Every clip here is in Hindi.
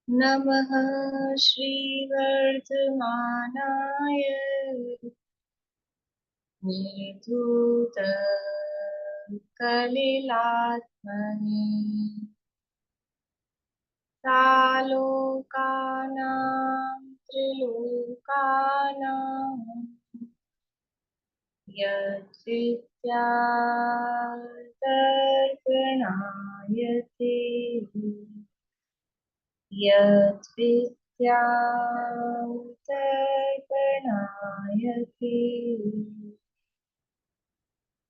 नमः श्रीवर्धमानाय निर्धूतकलिलात्मने सालोकानां त्रिलोकानां यद्विद्यादर्पणायते यद्विद्यादर्पणायते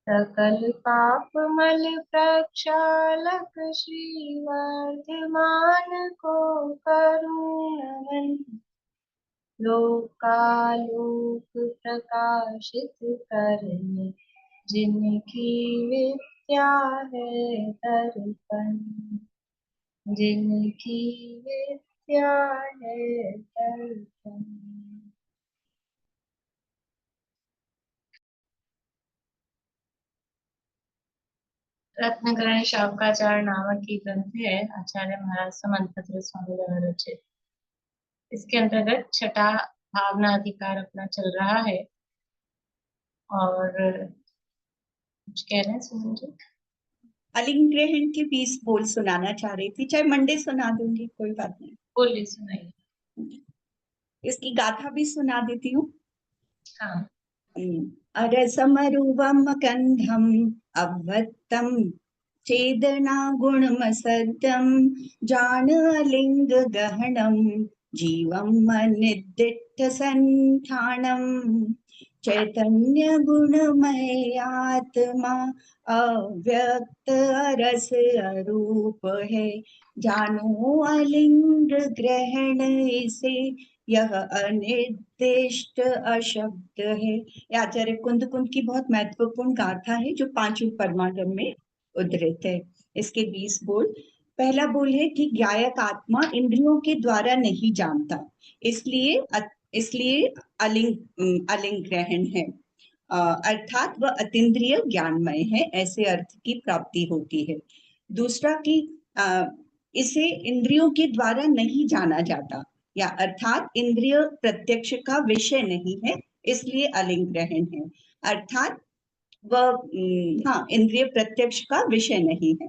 सकल पाप मल प्रक्षालक श्रीवर्धमान को करुणवन लोकालोक प्रकाशित करने जिनकी विद्या है दर्पण जिनकी विद्या है दर्पण। रत्नग्रहण शावकाचार्य नामक की ग्रंथ है आचार्य महाराज समंतपत्र स्वामी द्वारा रचित। इसके अंतर्गत छठा भावना अधिकार अपना चल रहा है और कुछ कह रहे हैं सुमन जी। अलिंग ग्रहण के 20 बोल सुनाना चाह रही थी, चाहे मंडे सुना दूंगी, कोई बात नहीं। बोलिए, सुनाइए। इसकी गाथा भी सुना देती हूँ। हाँ। अरसमरुवम गंधम अवत्तम चेदना गुणमसद्दम जान अलिंग गहनम जीवम अनिर्दिष्ट संठानम चैतन्य गुणमय आत्मा अव्यक्त अरस अरूप है जानो अलिंग ग्रहण इसे यह अनिर्दिष्ट अशब्द है। यह आचार्य कुंद की बहुत महत्वपूर्ण गाथा है जो पांचों परमागम में उद्धृत है। इसके 20 बोल। पहला बोल है कि ज्ञायक आत्मा इंद्रियों के द्वारा नहीं जानता, इसलिए अलिंग ग्रहण है, अर्थात वह अतीन्द्रिय ज्ञानमय है, ऐसे अर्थ की प्राप्ति होती है। दूसरा कि इसे इंद्रियों के द्वारा नहीं जाना जाता, या अर्थात इंद्रिय प्रत्यक्ष का विषय नहीं है, इसलिए अलिंग ग्रहण है, अर्थात वह इंद्रिय प्रत्यक्ष का विषय नहीं है।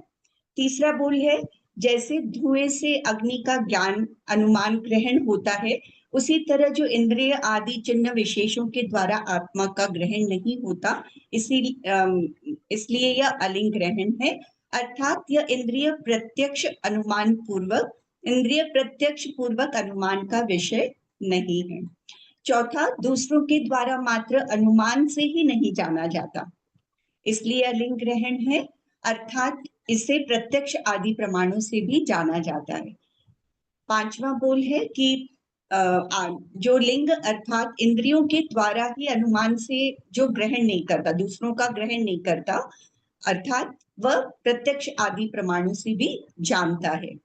तीसरा बोल है जैसे धुएं से अग्नि का ज्ञान अनुमान ग्रहण होता है, उसी तरह जो इंद्रिय आदि चिन्ह विशेषों के द्वारा आत्मा का ग्रहण नहीं होता, इसलिए यह अलिंग ग्रहण है, अर्थात यह इंद्रिय प्रत्यक्ष पूर्वक अनुमान का विषय नहीं है। चौथा, दूसरों के द्वारा मात्र अनुमान से ही नहीं जाना जाता, इसलिए अलिंग ग्रहण है, अर्थात इसे प्रत्यक्ष आदि प्रमाणों से भी जाना जाता है। पांचवा बोल है कि जो लिंग अर्थात इंद्रियों के द्वारा ही अनुमान से जो ग्रहण नहीं करता, दूसरों का ग्रहण नहीं करता, अर्थात वह प्रत्यक्ष आदि प्रमाणों से भी जानता है,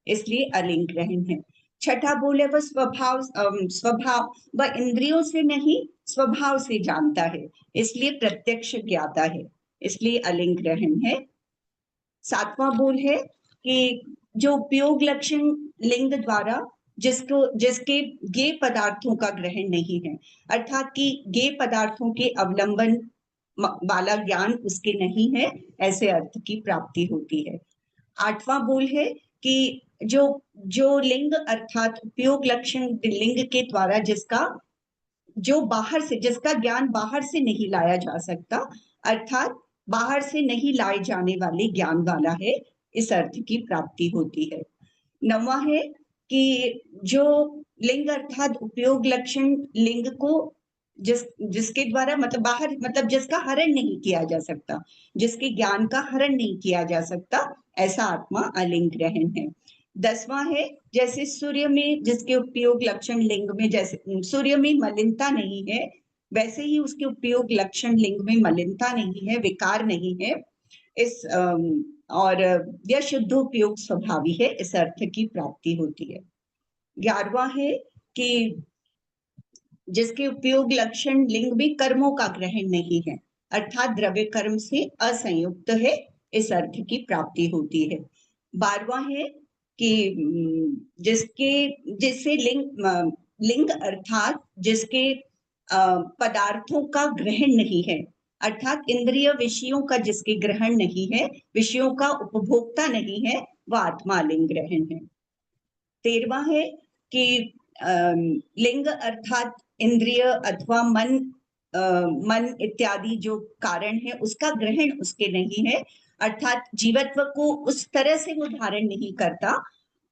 इसलिए अलिंग ग्रहण है। छठा बोल है वह स्वभाव व इंद्रियों से नहीं स्वभाव से जानता है, इसलिए प्रत्यक्ष ज्ञाता है, इसलिए अलिंग ग्रहण है। सातवां बोल है कि जो उपयोग लक्षण लिंग द्वारा जिसके गे पदार्थों का ग्रहण नहीं है, अर्थात कि गे पदार्थों के अवलंबन वाला ज्ञान उसके नहीं है, ऐसे अर्थ की प्राप्ति होती है। आठवां बोल है कि जो लिंग अर्थात उपयोग लक्षण लिंग के द्वारा जिसका ज्ञान बाहर से नहीं लाया जा सकता, अर्थात बाहर से नहीं लाए जाने वाले ज्ञान वाला है, इस अर्थ की प्राप्ति होती है। नौवां है कि जो लिंग अर्थात उपयोग लक्षण लिंग को जिसके द्वारा मतलब जिसका हरण नहीं किया जा सकता, जिसके ज्ञान का हरण नहीं किया जा सकता, ऐसा आत्मा अलिंग ग्रहण है। 10वां है जैसे सूर्य में जिसके उपयोग लक्षण लिंग में, जैसे सूर्य में मलिनता नहीं है, वैसे ही उसके उपयोग लक्षण लिंग में मलिनता नहीं है, विकार नहीं है, और यह शुद्धोपयोग स्वभावी है, इस अर्थ की प्राप्ति होती है। 11वां है कि जिसके उपयोग लक्षण लिंग में कर्मों का ग्रहण नहीं है, अर्थात द्रव्य कर्म से असंयुक्त है, इस अर्थ की प्राप्ति होती है। 12वां है कि जिससे लिंग अर्थात जिसके पदार्थों का ग्रहण नहीं है, अर्थात इंद्रिय विषयों का जिसके ग्रहण नहीं है, विषयों का उपभोक्ता नहीं है, वह आत्मा लिंग ग्रहण है। 13वां है कि लिंग अर्थात इंद्रिय अथवा मन इत्यादि जो कारण है उसका ग्रहण उसके नहीं है, अर्थात जीवत्व को उस तरह से वो धारण नहीं करता,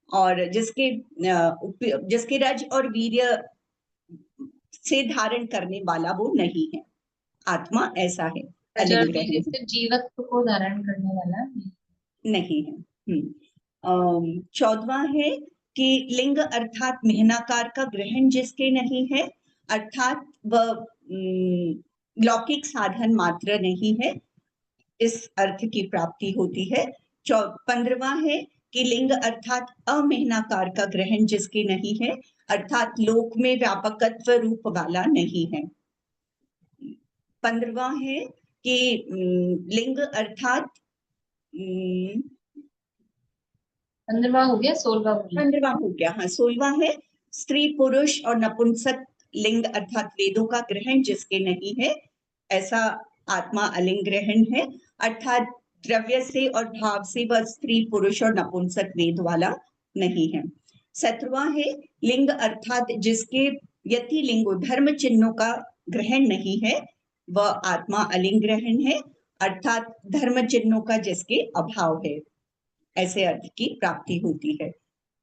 और जिसके रज और वीर्य से धारण करने वाला वो नहीं है। आत्मा ऐसा है, अलिंग ग्रहण से जीवत्व को धारण करने वाला नहीं है। 14वां है कि लिंग अर्थात मेहनाकार का ग्रहण जिसके नहीं है, अर्थात वह लौकिक साधन मात्र नहीं है, इस अर्थ की प्राप्ति होती है। 15वां है कि लिंग अर्थात अमेहनाकार का ग्रहण जिसके नहीं है, अर्थात लोक में व्यापकत्व रूप वाला नहीं है। 15वां है कि लिंग अर्थात 15वां हो गया, 16वां 15वां हो गया, हाँ 16वां है स्त्री पुरुष और नपुंसक लिंग अर्थात वेदों का ग्रहण जिसके नहीं है, ऐसा आत्मा अलिंग ग्रहण है, अर्थात द्रव्य से और भाव से वह स्त्री पुरुष और नपुंसक वेद वाला नहीं है। 17वां है लिंग अर्थात जिसके यति लिंगो धर्म चिन्हों का ग्रहण नहीं है, वह आत्मा अलिंग ग्रहण है, अर्थात धर्म चिन्हों का जिसके अभाव है, ऐसे अर्थ की प्राप्ति होती है।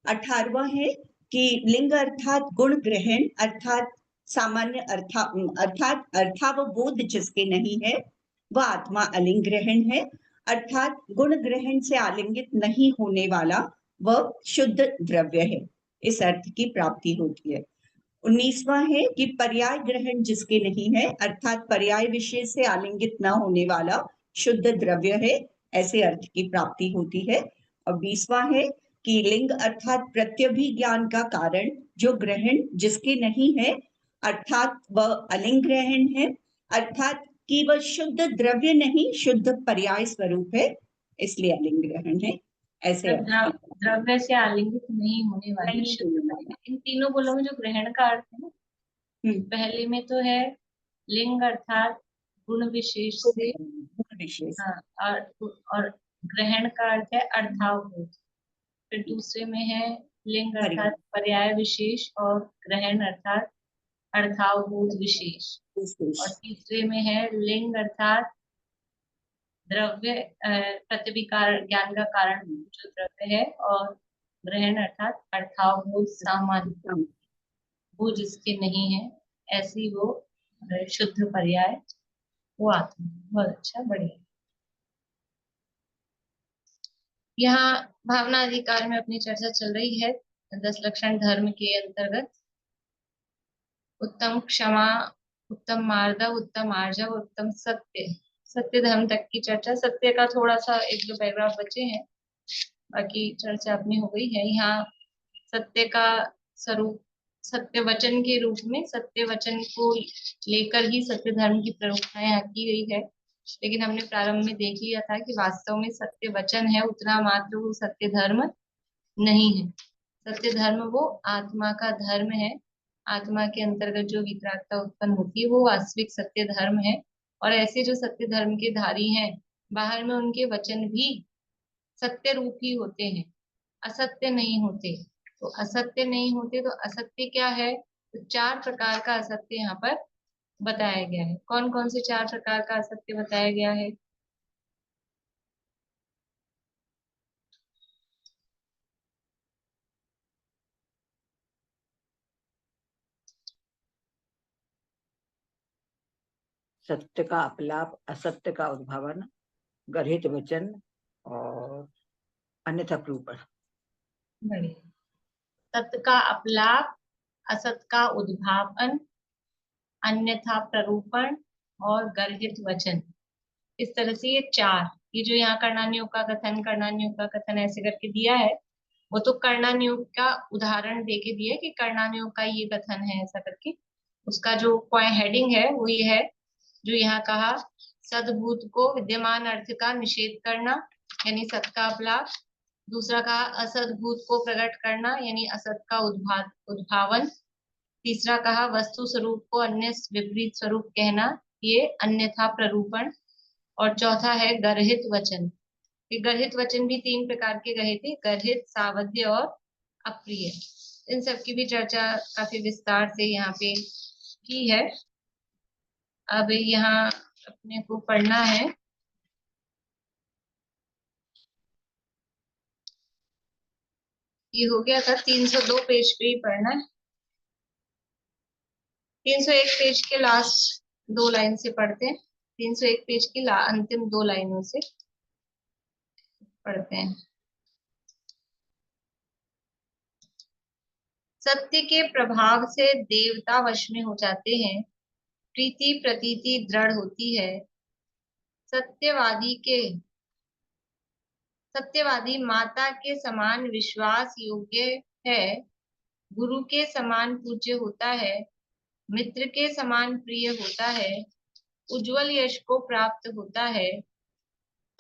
18वां है कि लिंग अर्थात गुण ग्रहण अर्थात सामान्य अर्थात अर्थावबोध जिसके नहीं है, वह आत्मा अलिंग ग्रहण है, अर्थात गुण ग्रहण से आलिंगित नहीं होने वाला वह शुद्ध द्रव्य है, इस अर्थ की प्राप्ति होती है। 19वां है कि पर्याय ग्रहण जिसके नहीं है, अर्थात पर्याय विषय से आलिंगित न होने वाला शुद्ध द्रव्य है, ऐसे अर्थ की प्राप्ति होती है। और 20वां है कि लिंग अर्थात प्रत्यभिज्ञान का कारण जो ग्रहण जिसके नहीं है, अर्थात वह अलिंग ग्रहण है, अर्थात कि वह शुद्ध द्रव्य नहीं शुद्ध पर्याय स्वरूप है, इसलिए अलिंग ग्रहण है, ऐसे द्रव्य से आलिंगित नहीं होने वाली शुद्ध पर्याय। इन तीनों बोलों में जो ग्रहण का अर्थ है ना, पहले में तो है लिंग अर्थात गुण विशेष से, हाँ, और ग्रहण का अर्थ है अर्थावबोध। फिर दूसरे में है लिंग अर्थात पर्याय विशेष और ग्रहण अर्थात अर्थावबोध विशेष। और तीसरे में है लिंग अर्थात द्रव्य प्रतिविकार ज्ञान का कारण जो द्रव्य है, और ग्रहण अर्थात अर्थावबोध सामान्य वो जिसके नहीं है, ऐसी वो शुद्ध पर्याय वो आत्मा। बहुत अच्छा, बढ़िया। यहाँ भावना अधिकार में अपनी चर्चा चल रही है 10 लक्षण धर्म के अंतर्गत। उत्तम क्षमा, उत्तम मार्दव, उत्तम आर्जव, उत्तम सत्य, सत्य धर्म तक की चर्चा। सत्य का थोड़ा सा 1-2 पैराग्राफ बचे हैं, बाकी चर्चा अपनी हो गई है। यहाँ सत्य का स्वरूप सत्य वचन के रूप में, सत्य वचन को लेकर ही सत्य धर्म की प्रयोक्ता यहाँ की गई है। लेकिन हमने प्रारंभ में देख लिया था कि वास्तव में सत्य वचन है उतना मात्र वो सत्य धर्म नहीं है। सत्य धर्म वो आत्मा का धर्म है, आत्मा के अंतर्गत जो वितरागता उत्पन्न होती है वो वास्तविक सत्य धर्म है। और ऐसे जो सत्य धर्म के धारी हैं, बाहर में उनके वचन भी सत्य रूप ही होते हैं, असत्य नहीं होते। तो असत्य नहीं होते तो असत्य क्या है? तो 4 प्रकार का असत्य यहाँ पर बताया गया है। कौन कौन से 4 प्रकार का असत्य बताया गया है? सत्य का अपलाप, असत्य का उद्भावन, गर्हित वचन और अन्यथा प्रूपण। सत्य का अपलाप, असत का उद्भावन, अन्यथा प्ररूपण और गर्हित वचन। इस तरह से ये 4, ये जो यहाँ कर्णानुयोग का कथन, कर्णानुयोग का कथन ऐसे करके दिया है, वो तो कर्णानुयोग का उदाहरण देके दिया कि कर्णानुयोग का ये कथन है ऐसा करके। उसका जो हेडिंग है वो ये है जो यहाँ कहा, सद्भूत को विद्यमान अर्थ का निषेध करना, यानी सत का अपलाप, दूसरा कहा असत भूत को प्रकट करना, यानी असत का उद्भावन। तीसरा कहा वस्तु स्वरूप को अन्य विपरीत स्वरूप कहना, ये अन्यथा प्ररूपण। और चौथा है गर्हित वचन। ये गर्हित वचन भी तीन प्रकार के कहे थे, गर्हित, सावध्य और अप्रिय। इन सब की भी चर्चा काफी विस्तार से यहाँ पे की है। अब यहाँ अपने को पढ़ना है ये हो गया था 302 पेज पे ही पढ़ना है। 301 पेज के लास्ट 2 लाइन से पढ़ते हैं। 301 पेज की अंतिम 2 लाइनों से पढ़ते हैं। सत्य के प्रभाव से देवता वश में हो जाते हैं, प्रीति प्रतीति दृढ़ होती है। सत्यवादी माता के समान विश्वास योग्य है, गुरु के समान पूज्य होता है, मित्र के समान प्रिय होता है, उज्जवल यश को प्राप्त होता है।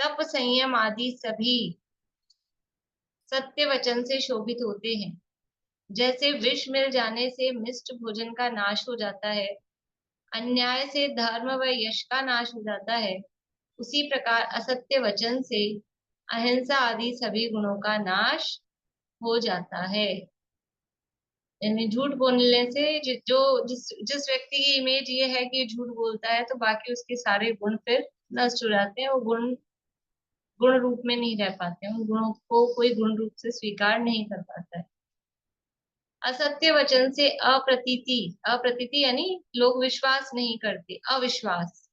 तप संयम आदि सभी सत्य वचन से शोभित होते हैं। जैसे विष मिल जाने से मिष्ट भोजन का नाश हो जाता है, अन्याय से धर्म व यश का नाश हो जाता है, उसी प्रकार असत्य वचन से अहिंसा आदि सभी गुणों का नाश हो जाता है। यानी झूठ बोलने से जिस व्यक्ति की इमेज ये है कि झूठ बोलता है, तो बाकी उसके सारे गुण फिर नष्ट हो जाते हैं। वो गुण रूप में नहीं रह पाते हैं, उन गुणों को कोई गुण रूप से स्वीकार नहीं कर पाता है। असत्य वचन से अप्रतीति यानी लोग विश्वास नहीं करते, अविश्वास।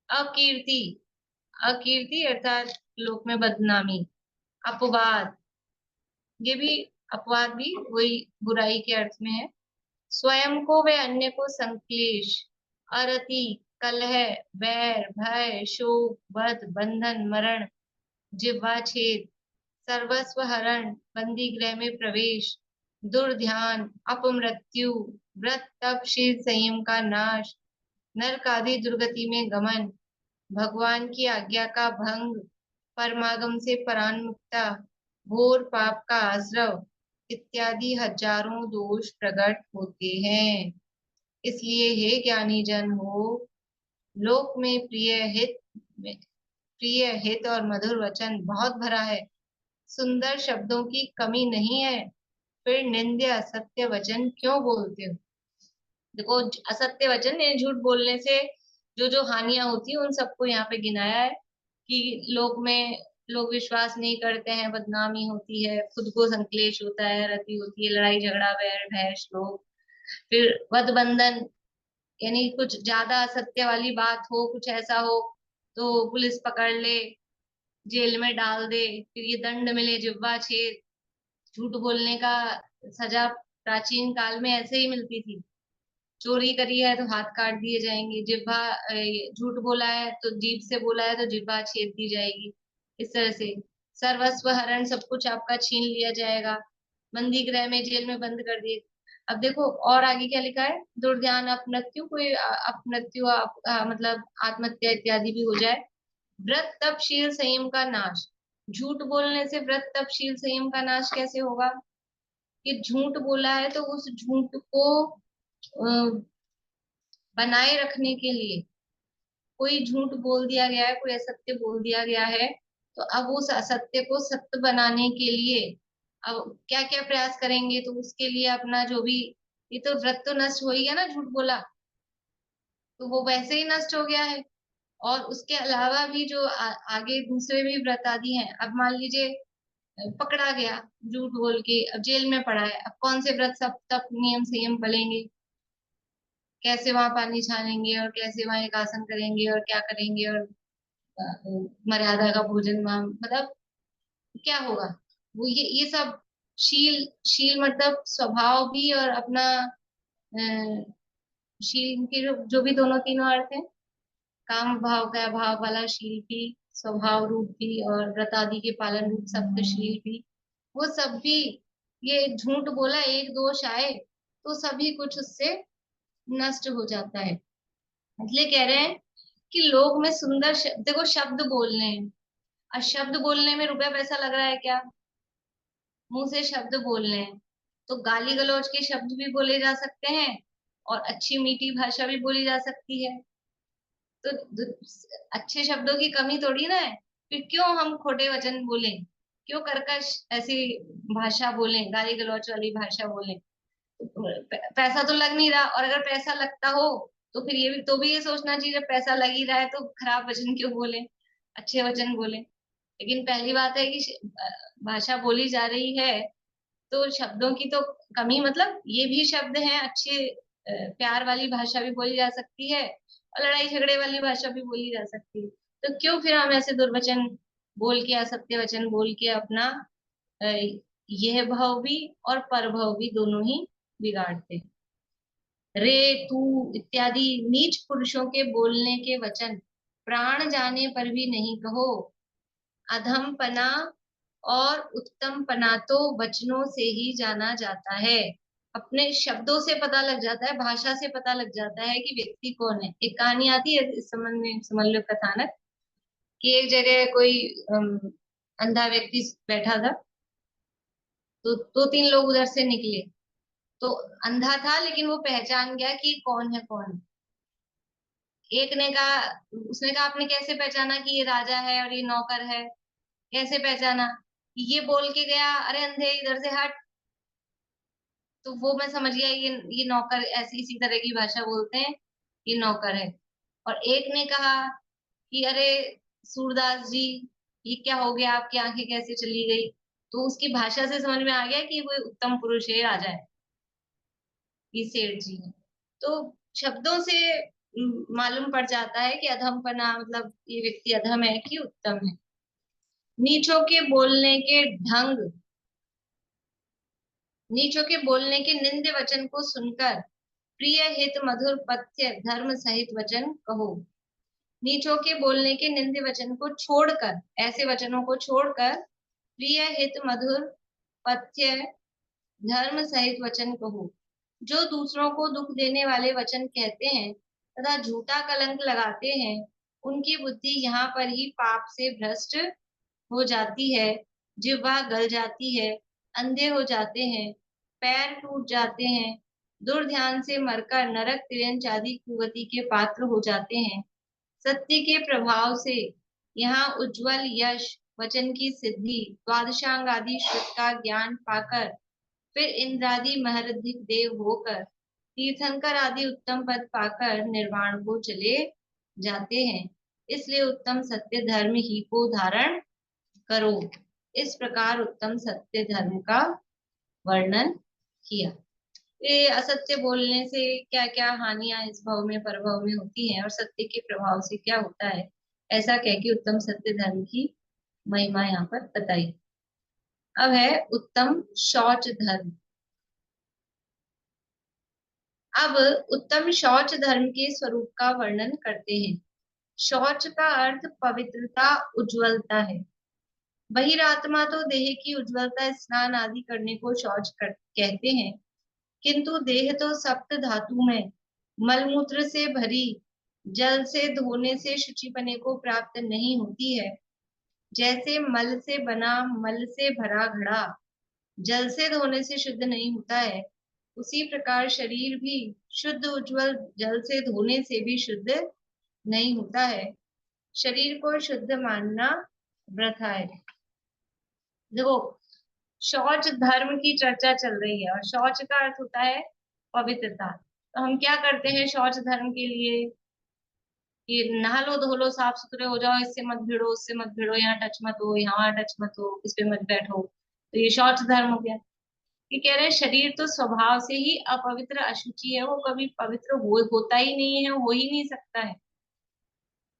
अकीर्ति, अकीर्ति अर्थात लोक में बदनामी। अपवाद, ये भी अपवाद भी वही बुराई के अर्थ में है। स्वयं को व अन्य को संक्लेश, अरति, कलह, बैर, भय, शोक, वध, बंधन, मरण, जिह्वा छेद, सर्वस्व हरण, बंदी गृह में प्रवेश, दुर्ध्यान, अपमृत्यु, व्रत तप शील संयम का नाश, नरक आदि दुर्गति में गमन, भगवान की आज्ञा का भंग, परमागम से परान्मुक्ता, घोर पाप का आश्रव इत्यादि हजारों दोष प्रकट होते हैं। इसलिए हे ज्ञानी जन हो, लोक में प्रिय हित और मधुर वचन बहुत भरा है, सुंदर शब्दों की कमी नहीं है, फिर निंद्य असत्य वचन क्यों बोलते हो। देखो, असत्य वचन यानी झूठ बोलने से जो जो हानियां होती है उन सबको यहाँ पे गिनाया है कि लोग विश्वास नहीं करते हैं, बदनामी होती है, खुद को संक्लेश होता है, रति होती है, लड़ाई झगड़ा, वैर भय श्लोक, फिर वध बंधन यानी कुछ ज्यादा असत्य वाली बात हो, कुछ ऐसा हो तो पुलिस पकड़ ले, जेल में डाल दे, फिर ये दंड मिले, जिह्वा छेद। झूठ बोलने का सजा प्राचीन काल में ऐसे ही मिलती थी। चोरी करी है तो हाथ काट दिए जाएंगे, जिह्वा झूठ बोला है तो जीभ से बोला है तो जिह्वा छेद दी जाएगी। इस तरह से सर्वस्व हरण, सब कुछ आपका छीन लिया जाएगा, बंदी गृह में जेल में बंद कर दिए। अब देखो और आगे क्या लिखा है, दुर्ध्यान, अपमृत्यु, कोई अपमृत्यु मतलब आत्महत्या इत्यादि भी हो जाए। व्रत तप शील संयम का नाश, झूठ बोलने से व्रत तप शील संयम का नाश कैसे होगा। कि झूठ बोला है तो उस झूठ को बनाए रखने के लिए कोई झूठ बोल दिया गया है, कोई असत्य बोल दिया गया है, तो अब उस असत्य को सत्य बनाने के लिए अब क्या क्या प्रयास करेंगे, तो उसके लिए अपना जो भी, ये तो व्रत तो नष्ट हो ही गया ना, झूठ बोला तो वो वैसे ही नष्ट हो गया है। और उसके अलावा भी जो आगे दूसरे भी व्रत आदि हैं, अब मान लीजिए पकड़ा गया झूठ बोल के, अब जेल में पड़ा है, अब कौन से व्रत सब तप नियम संयम पलेंगे, कैसे वहां पानी छानेंगे और कैसे वहां एक आसन करेंगे और क्या करेंगे, और मर्यादा का भोजन वहां, मतलब क्या होगा। वो ये सब शील, शील मतलब स्वभाव भी, और अपना शील के जो भी दोनों तीनों अर्थ है, काम भाव का भाव वाला शील भी, स्वभाव रूप भी, और व्रत आदि के पालन रूप सप्तशील भी, वो सब भी, ये झूठ बोला एक दोष आए तो सभी कुछ उससे नष्ट हो जाता है। इसलिए कह रहे हैं कि लोग में सुंदर देखो शब्द बोलने हैं, और शब्द बोलने में रुपया पैसा लग रहा है क्या, मुंह से शब्द बोलने हैं, तो गाली गलौज के शब्द भी बोले जा सकते हैं और अच्छी मीठी भाषा भी बोली जा सकती है। तो अच्छे शब्दों की कमी थोड़ी ना है, फिर क्यों हम खोटे वचन बोलें, क्यों कर्कश ऐसी भाषा बोलें, गाली गलौज वाली भाषा बोलें। पैसा तो लग नहीं रहा, और अगर पैसा लगता हो तो फिर ये भी ये सोचना चाहिए, जब पैसा लग ही रहा है तो खराब वचन क्यों बोले, अच्छे वचन बोले। लेकिन पहली बात है कि भाषा बोली जा रही है तो शब्दों की तो कमी, मतलब ये भी शब्द हैं अच्छे, प्यार वाली भाषा भी बोली जा सकती है और लड़ाई झगड़े वाली भाषा भी बोली जा सकती है। तो क्यों फिर हम ऐसे दुर्वचन बोल के, असत्य वचन बोल के अपना अ, यह भाव भी और परभव भी दोनों ही बिगाड़ते हैं। रे तू इत्यादि नीच पुरुषों के बोलने के वचन प्राण जाने पर भी नहीं कहो। अधम पना और उत्तम पना तो वचनों से ही जाना जाता है। अपने शब्दों से पता लग जाता है, भाषा से पता लग जाता है कि व्यक्ति कौन है। एक कहानी आती है इस संबंध में, समझ लो कथानक, कि एक जगह कोई अंधा व्यक्ति बैठा था, तो दो तीन लोग उधर से निकले, तो अंधा था लेकिन वो पहचान गया कि कौन है कौन। एक ने कहा, उसने कहा आपने कैसे पहचाना कि ये राजा है और ये नौकर है, कैसे पहचाना? ये बोल के गया, अरे अंधे इधर से हट। तो वो मैं समझ गया ये नौकर, ऐसी इसी तरह की भाषा बोलते हैं, ये नौकर है। और एक ने कहा कि अरे सूरदास जी, ये क्या हो गया, आपकी आंखें कैसे चली गई? तो उसकी भाषा से समझ में आ गया कि वो उत्तम पुरुष है, राजा है, ये सेठ जी है। तो शब्दों से मालूम पड़ जाता है कि अधमपना, मतलब ये व्यक्ति अधम है कि उत्तम है। नीचों के बोलने के ढंग, नीचों के बोलने के निंद वचन को सुनकर प्रिय हित मधुर पथ्य धर्म सहित वचन कहो। नीचों के बोलने के निंद वचन को छोड़कर, ऐसे वचनों को छोड़कर प्रिय हित मधुर पथ्य धर्म सहित वचन कहो। जो दूसरों को दुख देने वाले वचन कहते हैं तथा झूठा कलंक लगाते हैं, उनकी बुद्धि यहाँ पर ही पाप से भ्रष्ट हो जाती है, जिह्वा गल जाती है, अंधे हो जाते हैं, पैर टूट जाते हैं, दुर्ध्यान से मरकर नरक तिरंज आदि कुगति के पात्र हो जाते हैं। सत्य के प्रभाव से यहाँ उज्जवल यश, वचन की सिद्धि, द्वादशांग आदि श्रुत का ज्ञान पाकर फिर इंद्रादि महरधिक देव होकर तीर्थंकर आदि उत्तम पद पाकर निर्वाण को चले जाते हैं। इसलिए उत्तम सत्य धर्म ही को धारण करो। इस प्रकार उत्तम सत्य धर्म का वर्णन किया। ये असत्य बोलने से क्या क्या हानियां इस भव में परभव में होती हैं और सत्य के प्रभाव से क्या होता है, ऐसा कह के उत्तम सत्य धर्म की महिमा यहाँ पर बताई। अब है उत्तम शौच धर्म। अब उत्तम शौच धर्म के स्वरूप का वर्णन करते हैं। शौच का अर्थ पवित्रता, उज्ज्वलता है। बहिरात्मा तो देह की उज्ज्वलता, स्नान आदि करने को शौच कहते हैं, किंतु देह तो सप्त धातु में मलमूत्र से भरी, जल से धोने से शुचिपने को प्राप्त नहीं होती है। जैसे मल से बना, मल से भरा घड़ा जल से धोने से शुद्ध नहीं होता है, उसी प्रकार शरीर भी शुद्ध उज्जवल जल से धोने से भी शुद्ध नहीं होता है। शरीर को शुद्ध मानना वृथा है। देखो, शौच धर्म की चर्चा चल रही है और शौच का अर्थ होता है पवित्रता। तो हम क्या करते हैं शौच धर्म के लिए कि नहा लो, धो लो, साफ सुथरे हो जाओ, इससे मत भिड़ो, उससे मत भिड़ो, यहाँ टच मत हो, यहाँ टच मत हो, इस पे मत बैठो। तो ये शौच धर्म हो गया। ये कह रहे हैं शरीर तो स्वभाव से ही अपवित्र, अशुचि है, वो कभी पवित्र होता ही नहीं है, हो ही नहीं सकता है।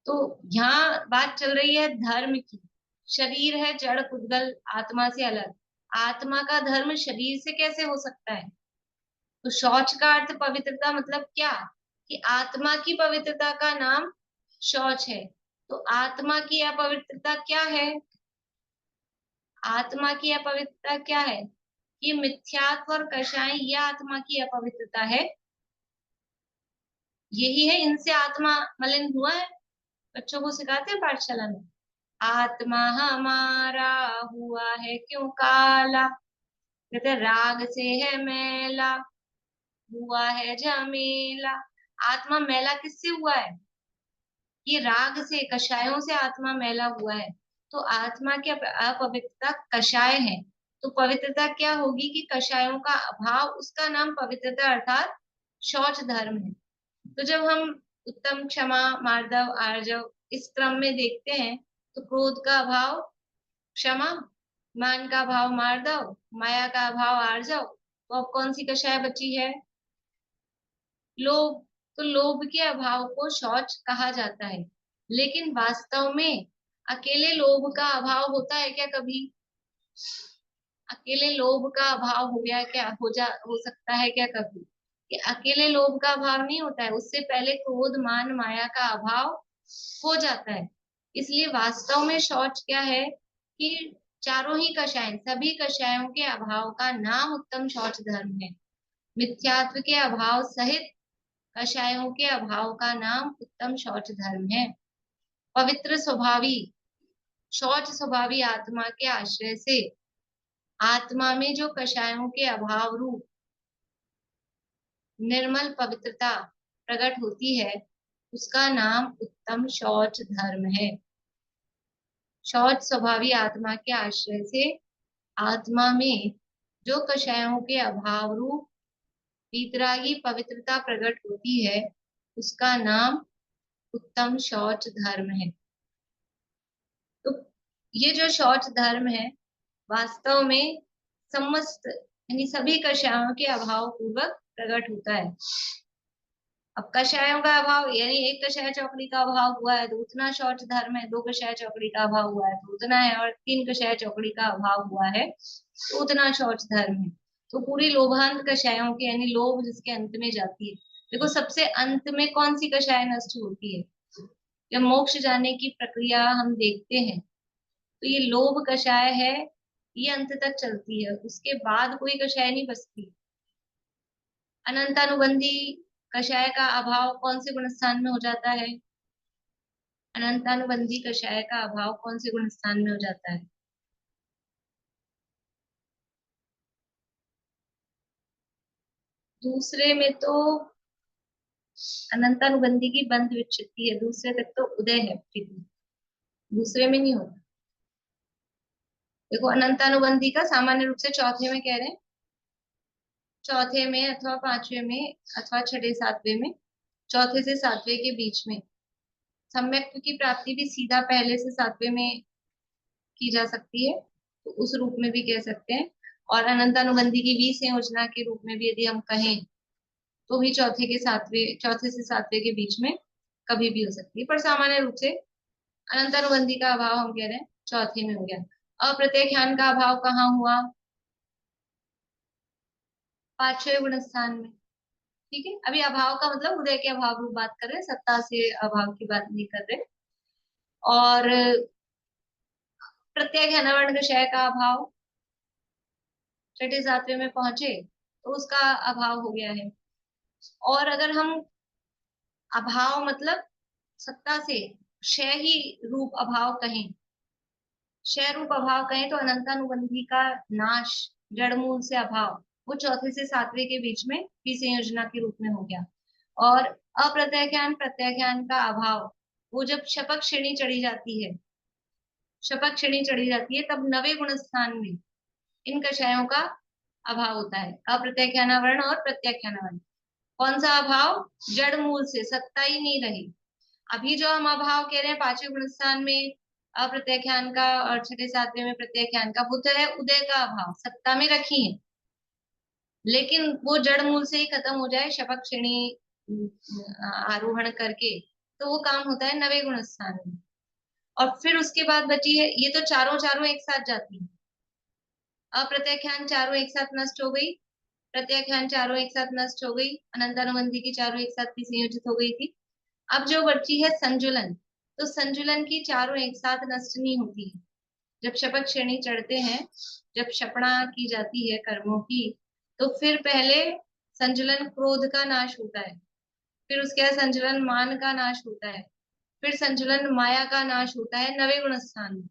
तो यहाँ बात चल रही है धर्म की। शरीर है जड़ पुद्गल, आत्मा से अलग, आत्मा का धर्म शरीर से कैसे हो सकता है? तो शौच का अर्थ पवित्रता, मतलब क्या कि आत्मा की पवित्रता का नाम शौच है। तो आत्मा की अपवित्रता क्या है? आत्मा की अपवित्रता क्या है? कि मिथ्यात्व और कषाय, यह आत्मा की अपवित्रता है। यही है, इनसे आत्मा मलिन हुआ है। बच्चों को सिखाते हैं पाठशाला में, आत्मा हमारा हुआ है क्यों काला, कहते हैं राग से है मैला, हुआ है झमेला। आत्मा मैला किससे हुआ है? ये राग से, कषायों से आत्मा मैला हुआ है। तो आत्मा की अपवित्रता कषाय है। तो पवित्रता क्या होगी कि कषायों का अभाव, उसका नाम पवित्रता अर्थात शौच धर्म है। तो जब हम उत्तम, क्षमा, मार्दव, आर्जव इस क्रम में देखते हैं तो क्रोध का अभाव क्षमा, मान का अभाव मार्दव, माया का अभाव आर्जव। तो अब कौन सी कषाय बची है? लोभ। तो लोभ के अभाव को शौच कहा जाता है। लेकिन वास्तव में अकेले लोभ का अभाव होता है क्या कभी? अकेले लोभ का अभाव हो गया क्या, हो सकता है क्या कभी? कि अकेले लोभ का अभाव नहीं होता है, उससे पहले क्रोध, मान, माया का अभाव हो जाता है। इसलिए वास्तव में शौच क्या है कि चारों ही कषाय, सभी कषायों के अभाव का नाम उत्तम शौच धर्म है। मिथ्यात्व के अभाव सहित कषायों के अभाव का नाम उत्तम शौच धर्म है। पवित्र स्वभावी, शौच स्वभावी आत्मा के आश्रय से आत्मा में जो कषायों के अभाव रूप निर्मल पवित्रता प्रकट होती है, उसका नाम उत्तम शौच धर्म है। शौच स्वभावी आत्मा के आश्रय से आत्मा में जो कषायों के अभाव रूप वीतरागी पवित्रता प्रकट होती है, उसका नाम उत्तम शौच धर्म है। तो ये जो शौच धर्म है वास्तव में समस्त यानी सभी कषायों के अभाव पूर्वक प्रकट होता है। अब कषायों का अभाव यानी एक कषाय चौकड़ी का अभाव हुआ है तो उतना शौच धर्म है, दो कषाय चौकड़ी का अभाव हुआ है तो उतना है, और तीन कषाय चौकड़ी का अभाव हुआ है तो उतना शौच धर्म है। तो पूरी लोभांत कषायों के यानी लोभ जिसके अंत में जाती है। देखो सबसे अंत में कौन सी कषाय नष्ट होती है? जब मोक्ष जाने की प्रक्रिया हम देखते हैं तो ये लोभ कषाय है, ये अंत तक चलती है, उसके बाद कोई कषाय नहीं बचती। अनंतानुबंधी कषाय का अभाव कौन से गुण स्थान में हो जाता है? अनंतानुबंधी कषाय का अभाव कौन से गुण स्थान में हो जाता है? दूसरे में तो अनंतानुबंधी की बंध विच्छित्ति है, दूसरे तक तो उदय है प्रीति, दूसरे में नहीं होता। देखो अनंतानुबंधी का सामान्य रूप से चौथे में कह रहे हैं, चौथे में अथवा पांचवे में अथवा छठे सातवें में, चौथे से सातवें के बीच में। सम्यक्त्व की प्राप्ति भी सीधा पहले से सातवें में की जा सकती है, तो उस रूप में भी कह सकते हैं। और अनंतानुबंधी की विसंयोजना के रूप में भी यदि हम कहें तो भी चौथे से सातवें के बीच में कभी भी हो सकती है, पर सामान्य रूप से अनंतानुबंधी का अभाव हम कह रहे हैं चौथे में हो गया। अप्रत्यख्यान का अभाव कहाँ हुआ? पांचवें गुण स्थान में। ठीक है, अभी अभाव का मतलब उदय के अभाव रूप बात कर रहे हैं, सत्ता से अभाव की बात नहीं कर रहे। और प्रत्येक अनवर्ण क्षय का अभाव छठे सातवें में पहुंचे तो उसका अभाव हो गया है। और अगर हम अभाव मतलब सत्ता से क्षय ही रूप अभाव कहें, क्षय रूप अभाव कहें तो अनंतानुबंधी का नाश, जड़ मूल से अभाव, वो चौथे से सातवें के बीच में विसंयोजना के रूप में हो गया। और अप्रत्यख्यान प्रत्याख्यान का अभाव, वो जब शपथ श्रेणी चढ़ी जाती है, शपथ श्रेणी चढ़ी जाती है तब नवे गुण स्थान में इन कषायों का अभाव होता है, अप्रत्याख्यानावरण और प्रत्याख्यानावरण। कौन सा अभाव? जड़ मूल से, सत्ता ही नहीं रही। अभी जो हम अभाव कह रहे हैं पांचवें गुण स्थान में अप्रत्याख्यान का और छठे सातवें में प्रत्याख्यान का, वो तो है उदय का अभाव, सत्ता में रखी है, लेकिन वो जड़ मूल से ही खत्म हो जाए शपथ श्रेणी आरोहण करके, तो वो काम होता है नवे गुण स्थान में। और फिर उसके बाद बची है, ये तो चारों चारों एक साथ जाती है, अप्रत्याख्यान चारों एक साथ नष्ट हो गई, प्रत्याख्यान चारों एक साथ नष्ट हो गई, अनंतानुबंधी की चारों एक साथ की संयोजित हो गई थी। अब जो बची है संजुलन, तो संजुलन की चारों एक साथ नष्ट नहीं होती है। जब शपथ श्रेणी चढ़ते हैं, जब शपणा की जाती है कर्मों की, तो फिर पहले संजुलन क्रोध का नाश होता है, फिर उसके बाद संजुलन मान का नाश होता है, फिर संजुलन माया का नाश होता है नवे गुण स्थान में।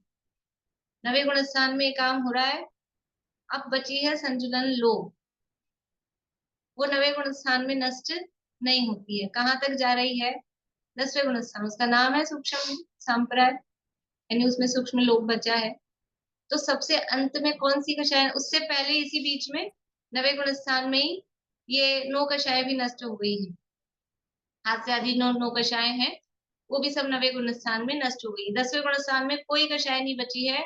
नवे गुण स्थान में काम हो रहा है अब बची है संजुलन लोभ। वो 9वें गुण स्थान में नष्ट नहीं होती है। कहाँ तक जा रही है? 10वें गुण स्थान, उसका नाम है सूक्ष्म संप्राय, यानी उसमें सूक्ष्म लोभ बचा है। तो सबसे अंत में कौन सी कषाय? उससे पहले इसी बीच में 9वें गुण स्थान में ही ये 9 कषाय भी नष्ट हो गई है। हाथ से आदि 9 कषाय हैं, वो भी सब 9वें गुण स्थान में नष्ट हो गई। 10वें गुण स्थान में कोई कषाय नहीं बची है,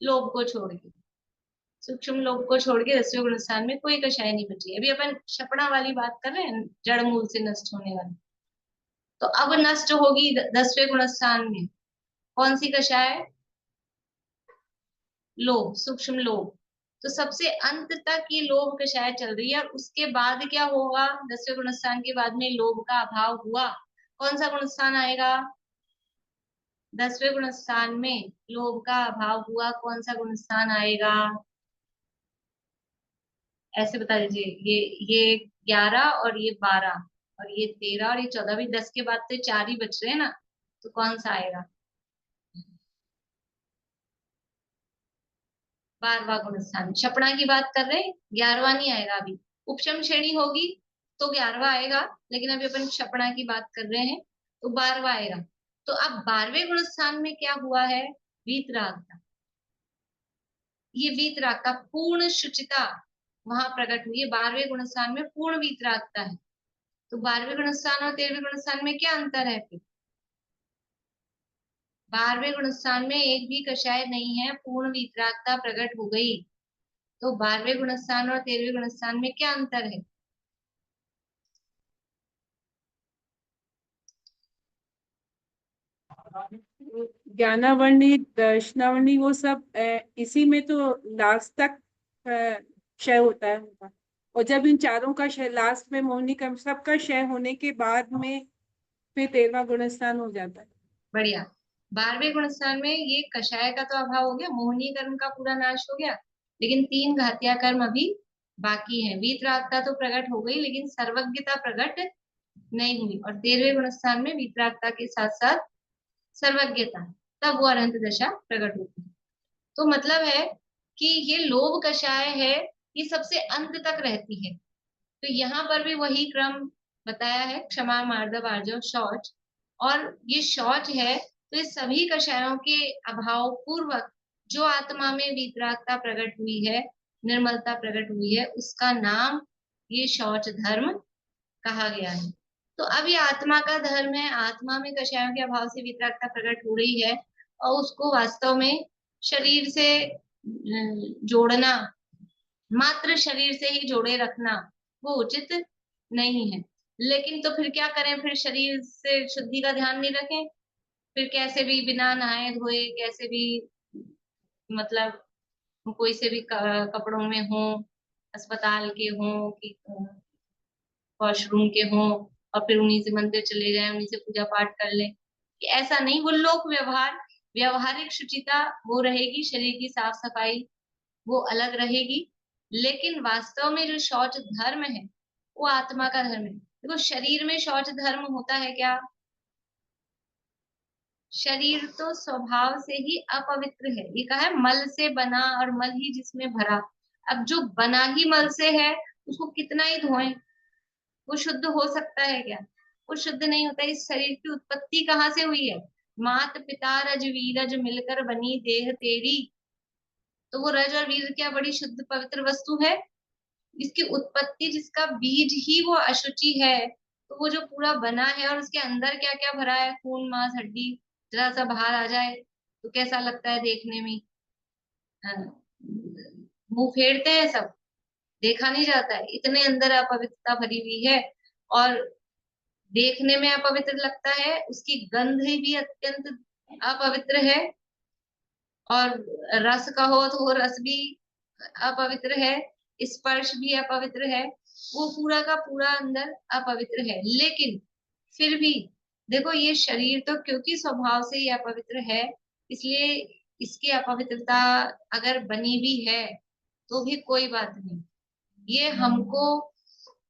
लोभ को छोड़ के, सूक्ष्म लोभ को छोड़ के 10वें गुण स्थान में कोई कषाय नहीं बची है। अभी अपन क्षपणा वाली बात कर रहे हैं, जड़ मूल से नष्ट होने वाली। तो अब नष्ट होगी 10वें गुण स्थान में कौन सी कषाय? लोभ, सूक्ष्म लोभ। तो सबसे अंत तक ये लोभ कषाय चल रही है, और उसके बाद क्या होगा? 10वें गुण स्थान के बाद में लोभ का अभाव हुआ, कौन सा गुण स्थान आएगा? 10वें गुण स्थान में लोभ का अभाव हुआ, कौन सा गुण स्थान आएगा? ऐसे बता दीजिए। ये 11 और ये 12 और ये 13 और ये 14, भी 10 के बाद तो 4 ही बच रहे हैं ना, तो कौन सा आएगा? 12वां गुण स्थान। क्षपणा की बात कर रहे हैं, 11वां नहीं आएगा अभी। उपशम श्रेणी होगी तो 11वां आएगा, लेकिन अभी अपन क्षपणा की बात कर रहे हैं, तो 12वां आएगा। तो अब 12वें गुण स्थान में क्या हुआ है? वीतराग का। ये वीतराग का पूर्ण शुचिता वहां प्रकट हुई है। 12वें गुण स्थान में पूर्ण वीतरागता है। तो 12वें गुण स्थान और 13वें गुण स्थान में क्या अंतर है फिर? 12वें गुण स्थान में एक भी कषाय नहीं है, पूर्ण वीतरागता प्रकट हो गई। तो 12वें गुण स्थान और 13वें गुण स्थान में क्या अंतर है? ज्ञानावरणी दर्शनावरणी वो सब इसी में तो लास्ट तक क्षय होता है उनका। और जब इन चारों का क्षय लास्ट में मोहिनी का सबका क्षय होने के बाद में फिर 13वां गुण स्थान हो जाता है। बढ़िया। 12वें गुण स्थान में ये कषाय का तो अभाव हो गया, मोहिनी कर्म का पूरा नाश हो गया, लेकिन 3 घातिया कर्म अभी बाकी है। वीतरागता तो प्रकट हो गई, लेकिन सर्वज्ञता प्रकट नहीं हुई। और 13वें गुण स्थान में वीतरागता के साथ साथ सर्वज्ञता, तब वो अनंत दशा प्रकट होती है। तो मतलब है कि ये लोभ कषाय है, ये सबसे अंत तक रहती है। तो यहाँ पर भी वही क्रम बताया है, क्षमा, मार्दव, आर्जव, शौच। और ये शौच है, तो ये सभी कषायों के अभाव पूर्वक जो आत्मा में वीतरागता प्रकट हुई है, निर्मलता प्रकट हुई है, उसका नाम ये शौच धर्म कहा गया है। तो अब ये आत्मा का धर्म है, आत्मा में कषायों के अभाव से वीतरागता प्रकट हो रही है, और उसको वास्तव में शरीर से जोड़ना, मात्र शरीर से ही जोड़े रखना वो उचित नहीं है। लेकिन तो फिर क्या करें? फिर शरीर से शुद्धि का ध्यान नहीं रखें, फिर कैसे भी बिना नहाए धोए, कैसे भी मतलब कोई से भी कपड़ों में हो, अस्पताल के हो कि वॉशरूम के हो, और फिर उन्हीं से मंदिर चले जाएं, उन्हीं से पूजा पाठ कर लें, कि ऐसा नहीं। वो लोक व्यवहार, व्यवहारिक शुचिता वो रहेगी, शरीर की साफ सफाई वो अलग रहेगी, लेकिन वास्तव में जो शौच धर्म है वो आत्मा का धर्म है। देखो, शरीर में शौच धर्म होता है क्या? शरीर तो स्वभाव से ही अपवित्र है, ये कहा है मल से बना और मल ही जिसमें भरा। अब जो बना ही मल से है, उसको कितना ही धोएं, वो शुद्ध हो सकता है क्या? वो शुद्ध नहीं होता। इस शरीर की उत्पत्ति कहाँ से हुई है? मात पिता रज वीरज मिलकर बनी देह तेरी। तो वो रज और वीर क्या बड़ी शुद्ध पवित्र वस्तु है? इसकी उत्पत्ति, जिसका बीज ही वो अशुचि है, तो वो जो पूरा बना है और उसके अंदर क्या क्या भरा है, खून मांस हड्डी, जरा सा बाहर आ जाए तो कैसा लगता है देखने में? हाँ, मुंह फेरते हैं सब, देखा नहीं जाता है, इतने अंदर अपवित्रता भरी हुई है। और देखने में अपवित्र लगता है, उसकी गंध भी अत्यंत अपवित्र है। और रस का हो तो वो रस भी अपवित्र है, स्पर्श भी अपवित्र है, वो पूरा का पूरा अंदर अपवित्र है। लेकिन फिर भी देखो, ये शरीर तो क्योंकि स्वभाव से ये अपवित्र है, इसलिए इसकी अपवित्रता अगर बनी भी है तो भी कोई बात नहीं, ये हमको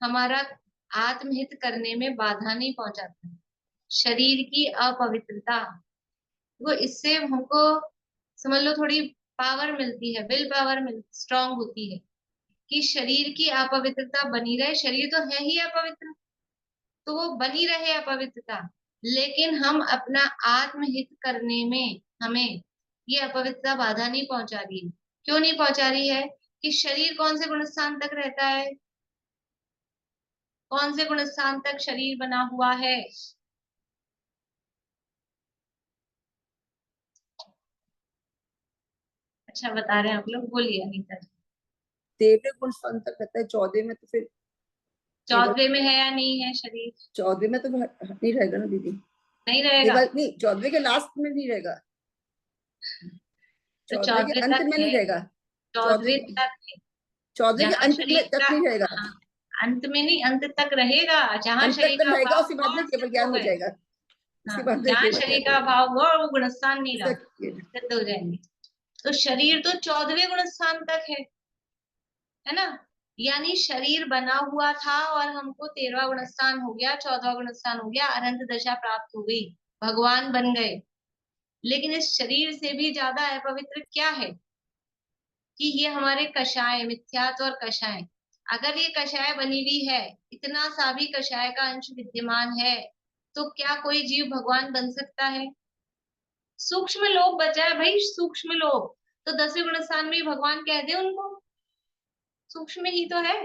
हमारा आत्महित करने में बाधा नहीं पहुंचाता है। शरीर की अपवित्रता वो इससे हमको समझ लो थोड़ी पावर मिलती है, विल पावर स्ट्रांग होती है कि शरीर की अपवित्रता बनी रहे। शरीर तो है ही अपवित्र, तो वो बनी रहे अपवित्रता, लेकिन हम अपना आत्महित करने में हमें ये अपवित्रता बाधा नहीं पहुंचा रही है। क्यों नहीं पहुंचा रही है? कि शरीर कौन से गुणस्थान तक रहता है? कौन से गुणस्थान तक शरीर बना हुआ है? अच्छा बता रहे हैं आप लोग, बोलिए अनीता जी। 13वें गुण स्थान तक रहता है, 14 में तो फिर केवल 14वें में है या नहीं है शरीर? 14वें में तो नहीं रहेगा ना दीदी, नहीं रहेगा, केवल नहीं 14वें के लास्ट में नहीं रहेगा, तो 14वें के 14वें अंत तक में है, नहीं रहेगा, 14वें 14वें तक है। 14वें के जहाँ अंत में शरीर तक का, नहीं रहेगा, हाँ, अंत में नहीं, अंत तक रहेगा। जहाँ अंत तक शरीर तो का रहेगा, अभाव उसके हुआ बाद में और केवल सिद्ध हो ज्ञान हो गए, जाएगा, हाँ, उसके बाद में जहाँ केवल शरीर ज्ञान का अभाव हुआ वो गुणस्थान नहीं रहा, इसका सिद्ध हो जाएंगे। तो शरीर तो 14वें गुणस्थान तक है ना? यानी शरीर बना हुआ था और हमको 13वां गुणस्थान हो गया, 14वां गुणस्थान हो गया, अनंत दशा प्राप्त हो गई, भगवान बन गए। लेकिन इस शरीर से भी ज्यादा अपवित्र क्या है? कि ये हमारे कषाय, मिथ्यात्व और कषाय। अगर ये कषाय बनी हुई है, इतना सा भी कषाय का अंश विद्यमान है, तो क्या कोई जीव भगवान बन सकता है? सूक्ष्म लोभ बचा है भाई, सूक्ष्म लोभ, तो 10वें गुण स्थान में ही भगवान कह दे उनको, सूक्ष्म ही तो है,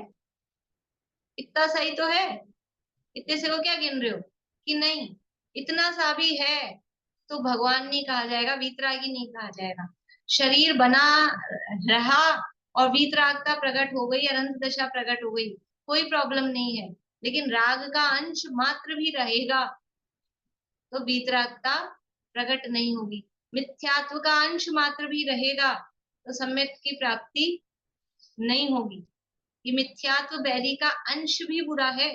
इतना सही तो है। इतने से को क्या गिन रहे हो कि नहीं? इतना सा भी है तो भगवान नहीं कहा जाएगा, वीतरागी नहीं कहा जाएगा। शरीर बना रहा और वीतरागता प्रकट हो गई, अनंत दशा प्रकट हो गई, कोई प्रॉब्लम नहीं है। लेकिन राग का अंश मात्र भी रहेगा तो वीतरागता प्रकट नहीं होगी। मिथ्यात्व का अंश मात्र भी रहेगा तो सम्यक की प्राप्ति नहीं होगी। ये मिथ्यात्व बैरी का अंश भी बुरा है,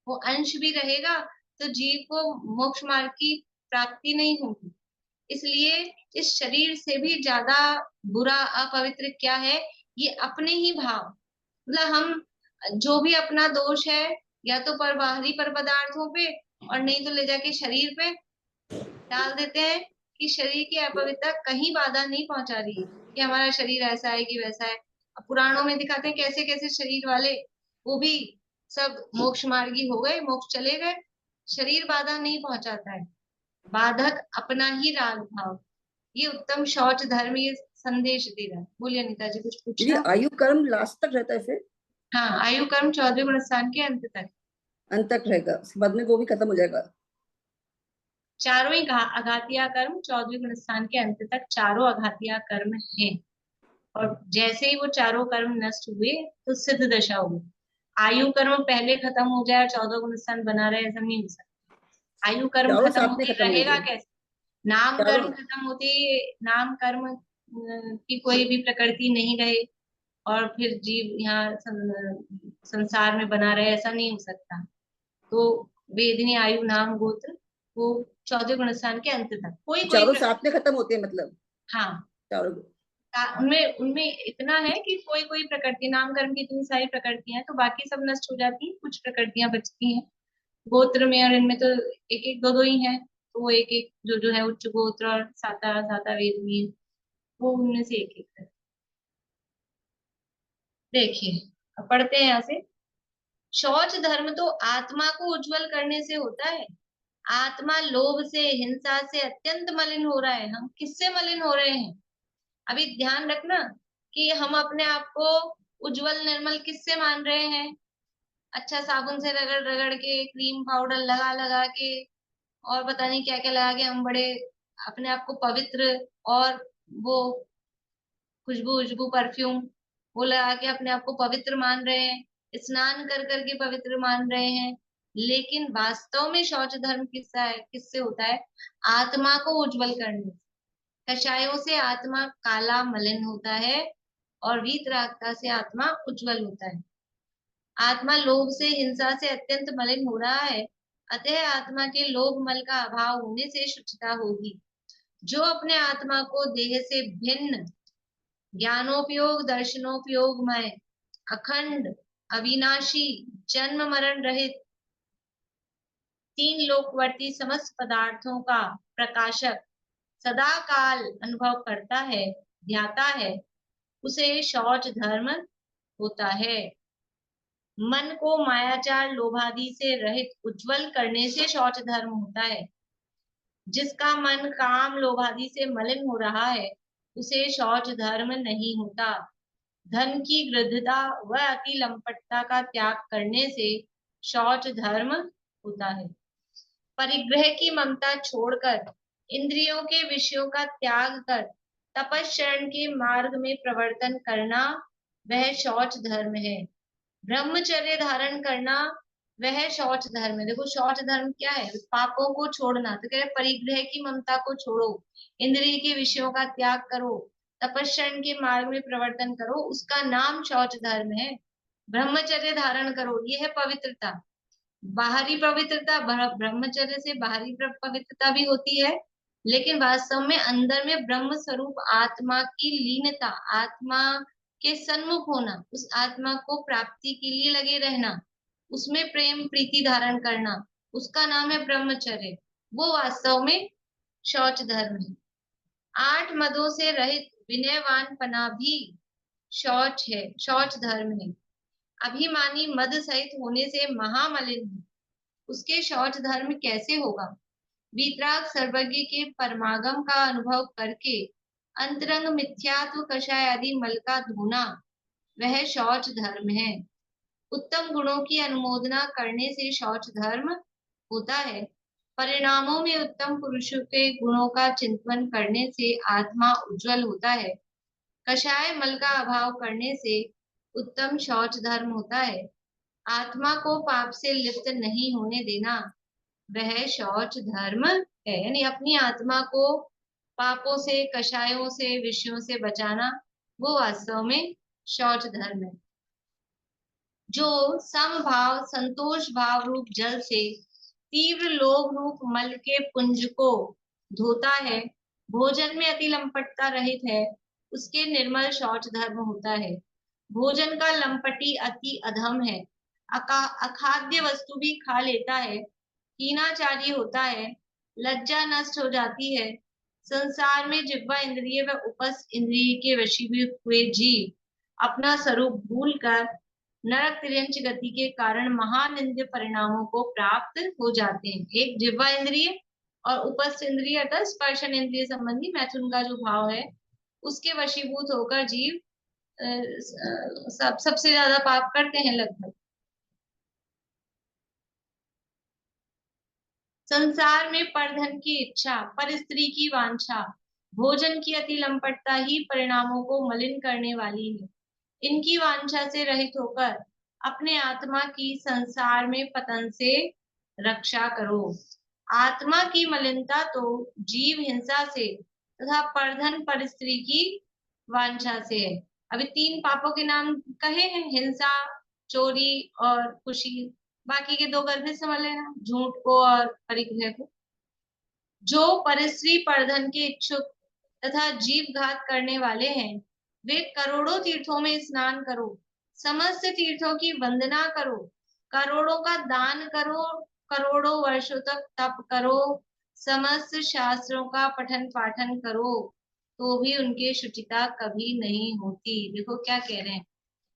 वो अंश भी रहेगा तो जीव को मोक्ष मार्ग की प्राप्ति नहीं होगी। इसलिए इस शरीर से भी ज्यादा बुरा अपवित्र क्या है? ये अपने ही भाव, मतलब हम जो भी अपना दोष है या तो पर बाहरी पर पदार्थों पे और नहीं तो ले जाके शरीर पे डाल देते हैं कि शरीर की अपवित्रता कहीं बाधा नहीं पहुंचा रही है कि हमारा शरीर ऐसा है कि वैसा है। अब पुराणों में दिखाते हैं कैसे कैसे शरीर वाले वो भी सब मोक्ष मार्गी हो गए, मोक्ष चले गए। शरीर बाधा नहीं पहुंचाता है, बाधक अपना ही राग भाव। ये उत्तम शौच धर्म ये संदेश दे रहा है। बोलिए अनिता जी, कुछ दीदी पूछना? आयु कर्म लास्ट तक रहता है, फिर हाँ, आयु कर्म 14वें गुण स्थान के अंत तक, अंत तक रहेगा, उसके बाद में वो भी खत्म हो जाएगा। चारों ही अघातिया कर्म 14वें गुण स्थान के अंत तक चारों अघातिया कर्म हैं। और जैसे ही वो चारों कर्म नष्ट हुए तो सिद्ध दशा हुई। आयु कर्म पहले खत्म हो जाए और 14 गुण स्थान बना रहे, ऐसा नहीं हो सकता। आयु कर्म चारों खत्म साथ में होते खत्म रहेगा होंगे, कैसे? नाम चारों कर्म खत्म होते, नाम कर्म की कोई भी प्रकृति नहीं रहे और फिर जीव यहाँ संसार में बना रहे, ऐसा नहीं हो सकता। तो वेदनी आयु नाम गोत्र वो 14 गुण स्थान के अंत तक कोई कोई चारों साथ में खत्म होते हैं, मतलब हाँ, चारों। उनमें उनमें इतना है कि कोई कोई प्रकृति, नाम कर्म की इतनी सारी प्रकृतियां हैं तो बाकी सब नष्ट हो जाती हैं, कुछ प्रकृतियां बचती हैं गोत्र में। और इनमें तो एक एक दो दो ही हैं, तो वो एक एक जो है उच्च गोत्र और साता साता वेद में है, वो उनमें से एक एक है। देखिए, अब पढ़ते हैं यहाँ से। शौच धर्म तो आत्मा को उज्जवल करने से होता है। आत्मा लोभ से, हिंसा से अत्यंत मलिन हो रहा है। हम किससे मलिन हो रहे हैं? अभी ध्यान रखना कि हम अपने आप को उज्जवल निर्मल किससे मान रहे हैं? अच्छा साबुन से रगड़ रगड़ के, क्रीम पाउडर लगा लगा के और पता नहीं क्या क्या लगा के हम बड़े अपने आप को पवित्र, और वो खुशबू उशबू परफ्यूम वो लगा के अपने आप को पवित्र मान रहे हैं, स्नान कर करके पवित्र मान रहे हैं। लेकिन वास्तव में शौच धर्म किससा है, किससे होता है? आत्मा को उज्जवल करने से। कषायों से आत्मा काला मलिन होता है और वीतरागता से आत्मा उज्जवल होता है। आत्मा लोभ से, हिंसा से अत्यंत मलिन हो रहा है, अतः आत्मा के लोभ मल का अभाव होने से शुचिता होगी। जो अपने आत्मा को देह से भिन्न, ज्ञानोपयोग दर्शनोपयोगमय, अखंड, अविनाशी, जन्म मरण रहित, तीन लोकवर्ती समस्त पदार्थों का प्रकाशक सदा काल अनुभव करता है, ध्याता है उसे शौच धर्म होता है। मन को मायाचार लोभादि से रहित उज्जवल करने से शौच धर्म होता है। जिसका मन काम लोभादि से मलिन हो रहा है उसे शौच धर्म नहीं होता। धन की गृद्धता व अति लंपटता का त्याग करने से शौच धर्म होता है। परिग्रह की ममता छोड़कर इंद्रियों के विषयों का त्याग कर तपस्शरण के मार्ग में प्रवर्तन करना वह शौच धर्म है। ब्रह्मचर्य धारण करना वह शौच धर्म है। देखो शौच धर्म क्या है? पापों को छोड़ना। तो कह रहे परिग्रह की ममता को छोड़ो, इंद्रिय के विषयों का त्याग करो, तपस्शरण के मार्ग में प्रवर्तन करो, उसका नाम शौच धर्म है। ब्रह्मचर्य धारण करो, ये है पवित्रता। बाहरी पवित्रता, ब्रह्मचर्य से बाहरी पवित्रता भी होती है, लेकिन वास्तव में अंदर में ब्रह्म स्वरूप आत्मा की लीनता, आत्मा के सन्मुख होना, उस आत्मा को प्राप्ति के लिए लगे रहना, उसमें प्रेम प्रीति धारण करना, उसका नाम है ब्रह्मचर्य। वो वास्तव में शौच धर्म है। 8 मदों से रहित विनयवान पना भी शौच है, शौच धर्म है। अभिमानी मद सहित होने से महामलिन है, उसके शौच धर्म कैसे होगा? वीतराग सर्वज्ञ के परमागम का अनुभव करके अंतरंग मिथ्यात्व कषाय आदि मल का धोना वह शौच धर्म है। उत्तम गुणों की अनुमोदना करने से शौच धर्म होता है। परिणामों में उत्तम पुरुषों के गुणों का चिंतन करने से आत्मा उज्जवल होता है। कषाय मल का अभाव करने से उत्तम शौच धर्म होता है। आत्मा को पाप से लिप्त नहीं होने देना वह शौच धर्म है। यानी अपनी आत्मा को पापों से, कषायों से, विषयों से बचाना, वो वास्तव में शौच धर्म है। जो समभाव संतोष भाव रूप जल से तीव्र लोभ रूप मल के पुंज को धोता है, भोजन में अति लंपटता रहित है, उसके निर्मल शौच धर्म होता है। भोजन का लंपटी अति अधम है, अखाद्य वस्तु भी खा लेता है, हीनाचारी होता है, लज्जा नष्ट हो जाती है। संसार में जिह्वा इंद्रिय व उपस्थ इंद्रिय के वशीभूत हुए जीव अपना स्वरूप भूलकर नरक तिर्यंच गति के कारण महानिंद्य परिणामों को प्राप्त हो जाते हैं। एक जिह्वा इंद्रिय और उपस्थ इंद्रिय अर्थात स्पर्शन इंद्रिय संबंधी मैथुन का जो भाव है, उसके वशीभूत होकर जीव सबसे ज्यादा पाप करते हैं लगभग। संसार में परधन की इच्छा, पर स्त्री की वांछा, भोजन की अति लंपटता ही परिणामों को मलिन करने वाली है। इनकी वांछा से रहित होकर अपने आत्मा की संसार में पतन से रक्षा करो। आत्मा की मलिनता तो जीव हिंसा से तथा परधन पर स्त्री की वांछा से है। अभी 3 पापों के नाम कहे हैं, हिंसा, चोरी और खुशी। बाकी के 2 गलती समझ लेना, झूठ को और परिग्रह को। जो परस्त्री परधन के इच्छुक तथा जीव घात करने वाले हैं, वे करोड़ों तीर्थों में स्नान करो, समस्त तीर्थों की वंदना करो, करोड़ों का दान करो, करोड़ों वर्षों तक तप करो, समस्त शास्त्रों का पठन पाठन करो, तो भी उनकी शुचिता कभी नहीं होती। देखो क्या कह रहे हैं,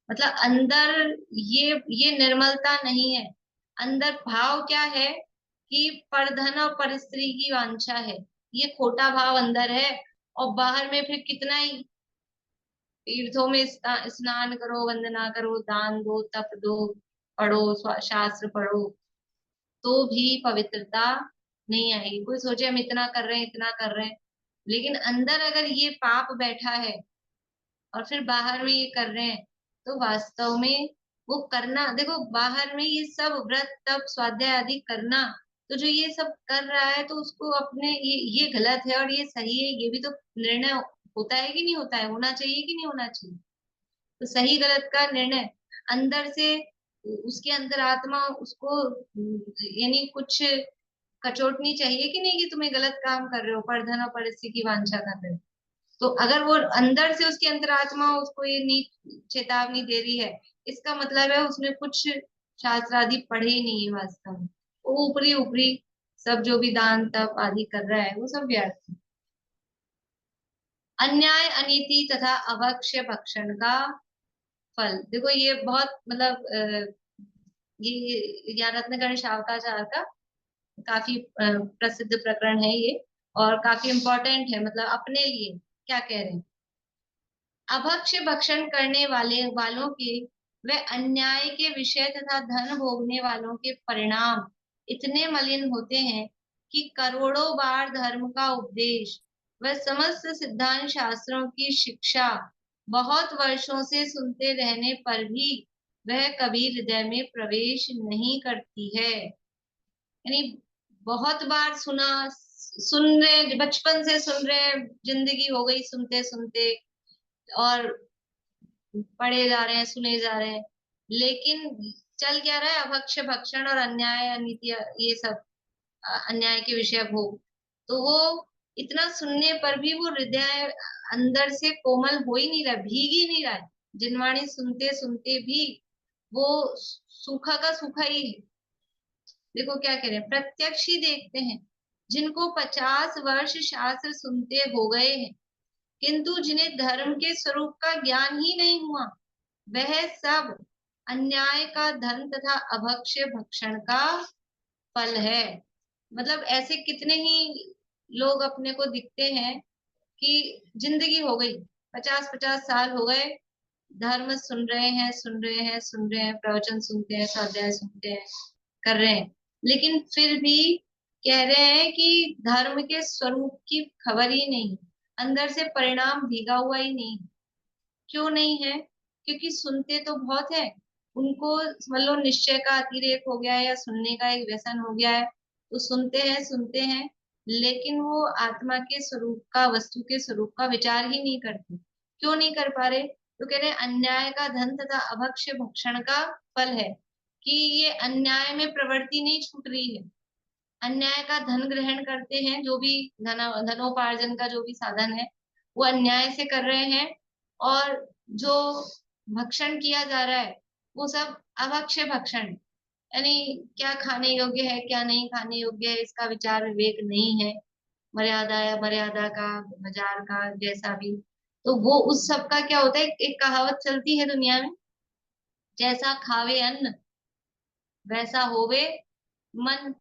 मतलब अंदर ये निर्मलता नहीं है। अंदर भाव क्या है कि परधन और परस्त्री की वांछा है, ये खोटा भाव अंदर है। और बाहर में फिर कितना ही तीर्थों में स्नान करो, वंदना करो, दान दो, तप दो, पढ़ो, शास्त्र पढ़ो, तो भी पवित्रता नहीं आएगी। कोई सोचे हम इतना कर रहे हैं, इतना कर रहे हैं, लेकिन अंदर अगर ये पाप बैठा है और फिर बाहर में ये कर रहे हैं, तो वास्तव में वो करना, देखो बाहर में ये सब व्रत तप स्वाध्याय आदि करना, तो जो ये सब कर रहा है तो उसको अपने ये गलत है और ये सही है, ये भी तो निर्णय होता है कि नहीं होता है, होना चाहिए कि नहीं होना चाहिए। तो सही गलत का निर्णय अंदर से, उसके अंदर आत्मा उसको यानी कुछ कचोटनी चाहिए कि नहीं कि तुम्हें गलत काम कर रहे हो, परधन और परिस्थिति की वांछा कर रहे हो। तो अगर वो अंदर से उसकी अंतरात्मा उसको ये नीच चेतावनी दे रही है, इसका मतलब है उसने कुछ शास्त्र आदि पढ़े ही नहीं है वास्तव में। वो ऊपरी ऊपरी सब जो भी दान तप आदि कर रहा है वो सब व्यर्थ है। अन्याय, अनीति तथा अभक्ष्य भक्षण का फल। देखो ये बहुत मतलब ये ज्ञानरत्न शावकाचार्य का काफी प्रसिद्ध प्रकरण है ये, और काफी इम्पोर्टेंट है, मतलब अपने लिए क्या कह रहे हैं। अभक्ष्य भक्षण करने वालों के व अन्याय के विषय तथा धन भोगने वालों के परिणाम इतने मलिन होते हैं कि करोड़ों बार धर्म का उपदेश व समस्त सिद्धांत शास्त्रों की शिक्षा बहुत वर्षों से सुनते रहने पर भी वह कभी हृदय में प्रवेश नहीं करती है। यानी बहुत बार सुन रहे, बचपन से सुन रहे, जिंदगी हो गई सुनते सुनते, और पढ़े जा रहे हैं, सुने जा रहे हैं, लेकिन चल क्या रहा है, अभक्ष्य भक्षण और अन्याय, अनीति, ये सब अन्याय के विषय भोग। तो वो इतना सुनने पर भी वो हृदय अंदर से कोमल हो ही नहीं रहा, भीग ही नहीं रहा है। जिनवाणी सुनते सुनते भी वो सूखा का सूखा ही है। देखो क्या कह रहे हैं, प्रत्यक्ष ही देखते हैं जिनको 50 वर्ष शास्त्र सुनते हो गए हैं, किंतु जिन्हें धर्म के स्वरूप का ज्ञान ही नहीं हुआ, वह सब अन्याय का धन तथा अभक्ष्य भक्षण का फल है। मतलब ऐसे कितने ही लोग अपने को दिखते हैं कि जिंदगी हो गई, 50-50 साल हो गए, धर्म सुन रहे हैं, सुन रहे हैं, सुन रहे हैं, प्रवचन सुनते हैं, स्वाध्याय सुनते हैं, कर रहे हैं, लेकिन फिर भी कह रहे हैं कि धर्म के स्वरूप की खबर ही नहीं, अंदर से परिणाम भीगा हुआ ही नहीं। क्यों नहीं है? क्योंकि सुनते तो बहुत है, उनको मतलब निश्चय का अतिरेक हो गया है या सुनने का एक व्यसन हो गया है, तो सुनते हैं, लेकिन वो आत्मा के स्वरूप का, वस्तु के स्वरूप का विचार ही नहीं करते। क्यों नहीं कर पा रहे? तो कह रहे हैं अन्याय का धन तथा अभक्ष्य भक्षण का फल है कि ये अन्याय में प्रवृत्ति नहीं छूट रही है, अन्याय का धन ग्रहण करते हैं, जो भी धनोपार्जन का जो भी साधन है वो अन्याय से कर रहे हैं, और जो भक्षण किया जा रहा है वो सब अभक्ष्य भक्षण, यानी क्या खाने योग्य है क्या नहीं खाने योग्य है इसका विचार विवेक नहीं है, मर्यादा या मर्यादा का, बाजार का, जैसा भी। तो वो उस सब का क्या होता है, एक कहावत चलती है दुनिया में, जैसा खावे अन्न वैसा होवे मन,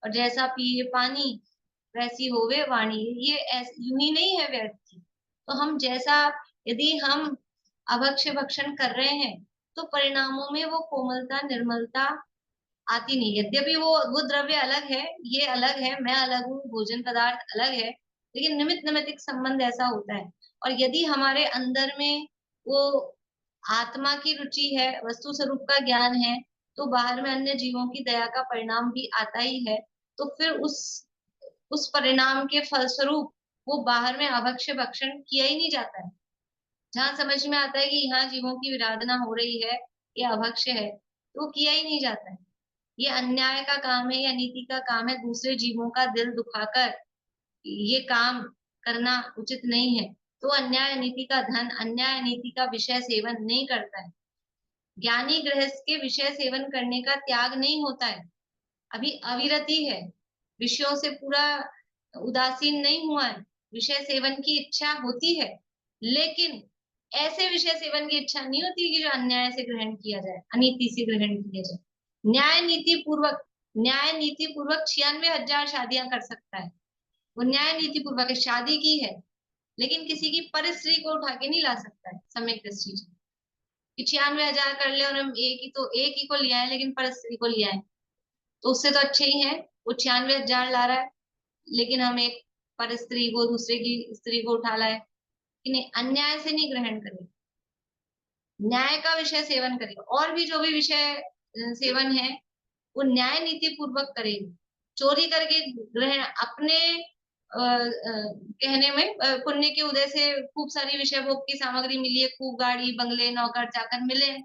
और जैसा पिए पानी वैसी होवे वाणी। ये यूं ही नहीं है व्यर्थ की। तो हम जैसा, यदि हम अभक्ष्य भक्षण कर रहे हैं तो परिणामों में वो कोमलता, निर्मलता आती नहीं। यद्यपि वो द्रव्य अलग है, ये अलग है, मैं अलग हूँ, भोजन पदार्थ अलग है, लेकिन निमित्त निमित्तिक संबंध ऐसा होता है। और यदि हमारे अंदर में वो आत्मा की रुचि है, वस्तु स्वरूप का ज्ञान है, तो बाहर में अन्य जीवों की दया का परिणाम भी आता ही है। तो फिर उस परिणाम के फलस्वरूप वो बाहर में अभक्ष्य भक्षण किया ही नहीं जाता है। जहां समझ में आता है कि यहाँ जीवों की विराधना हो रही है, ये अभक्ष्य है, तो वो किया ही नहीं जाता है। ये अन्याय का काम है या नीति का काम है, दूसरे जीवों का दिल दुखाकर ये काम करना उचित नहीं है। तो अन्याय नीति का धन, अन्याय नीति का विषय सेवन नहीं करता है। ज्ञानी गृहस्थ के विषय सेवन करने का त्याग नहीं होता है, अभी अविरति है, विषयों से पूरा उदासीन नहीं हुआ है, विषय सेवन की इच्छा होती है, लेकिन ऐसे विषय सेवन की इच्छा नहीं होती कि जो अन्याय से ग्रहण किया जाए, अनीति से ग्रहण किया जाए। न्याय नीति पूर्वक 96,000 शादियां कर सकता है, वो न्याय नीति पूर्वक शादी की है, लेकिन किसी की परिस्त्री को उठा के नहीं ला सकता है सम्यक दृष्टि से कि 96,000 कर ले और हम एक ही को लिया है, लेकिन परिस्त्री को लिया है, तो उससे तो अच्छे ही है वो 96,000 ला रहा है, लेकिन हम एक पर स्त्री को, दूसरे की स्त्री को उठा लाए कि नहीं, अन्याय से नहीं ग्रहण करें, न्याय का विषय सेवन करें। और भी जो भी विषय सेवन है वो न्याय नीति पूर्वक करें। चोरी करके ग्रहण अपने कहने में पुण्य के उदय से खूब सारी विषय भोग की सामग्री मिली है, खूब गाड़ी बंगले नौकर चाकर मिले हैं,